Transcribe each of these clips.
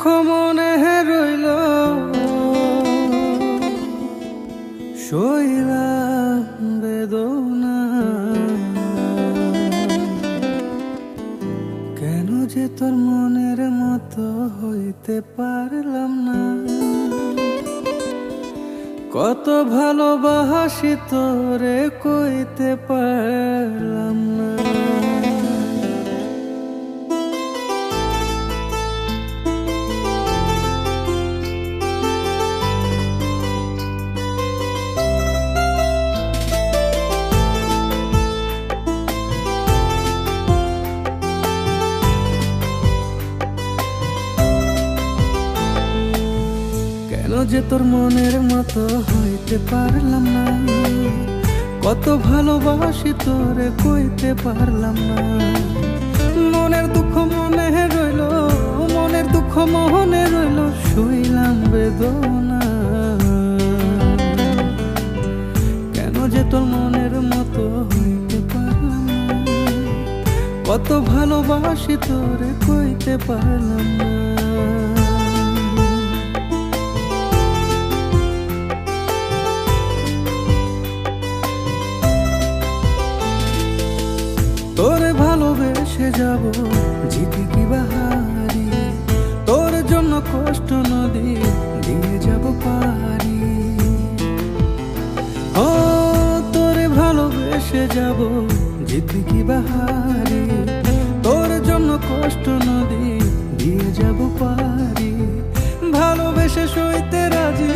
মনে রইল, শৈলাম বেদনা। কেন যে তোর মনের মতো হইতে পারলাম না, কত ভালোবাসি তোরে কইতে পারলাম না। কেন যে তোর মনের মতো হইতে পারলাম না, কত ভালোবাসি তোরে কইতে পারলাম না। মনের দুঃখ মনে রইল, মনের দুঃখ মনে রইল, শুইলাম বেদনা। কেন যে তোর মনের মতো হইতে পারলাম না, কত ভালোবাসি তোরে কইতে পারলাম না। তোরে ভালোবেসে যাব জিতে কি বাহারি, তোর জন্য কষ্ট নদী দিয়ে যাব পারি। ও তোরে ভালোবেসে যাব জিতে কি বাহারি, তোর জন্য কষ্ট নদী দিয়ে যাব পারি। ভালোবেসে সইতে রাজি,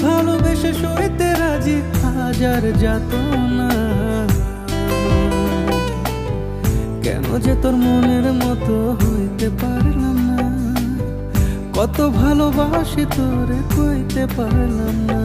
ভালোবেসে সইতে রাজি, হাজার যাতনা। কেন যে তোর মনের মতো হইতে পারলাম না, কত ভালোবাসি তোরে কইতে পারলাম না।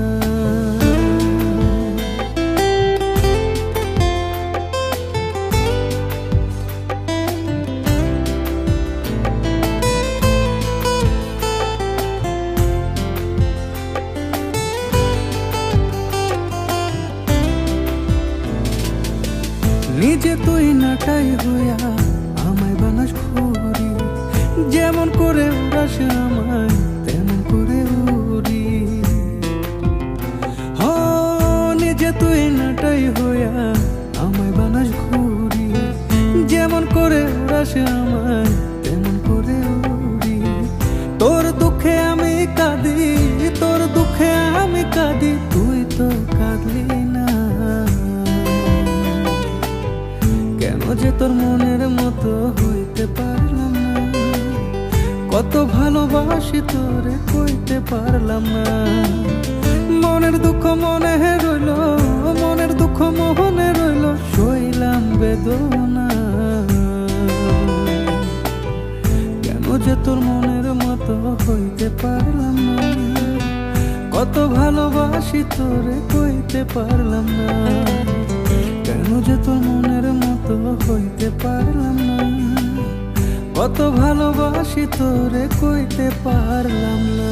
নিজে তুই নাটাই হইয়া আমায় বানাস ঘুরি, যেমন করে উড়াস আমায় তেমন করে উড়ি। হ নিজে তুই নাটাই হইয়া আমায় বানাস ঘুরি, যেমন করে উড়াস আমায় তেমন করে উড়ি। তোর দুঃখে আমি কাঁদি, তোর দুঃখে আমি কাঁদি, তুই তো কাঁদলি না। কেন যে তোর মনের মতো হইতে পারলাম না, কত ভালোবাসি তোরে কইতে পারলাম না। মনের দুঃখ মনে রইল, মনের দুঃখ মনে রইল, শৈলাম বেদনা। কেন যে তোর মনের মতো হইতে পারলাম না, কত ভালোবাসি তোরে কইতে পারলাম না। কেন যে তোর মনের মতো হইতে পারলাম না, কত ভালোবাসি তোরে কইতে পারলাম না।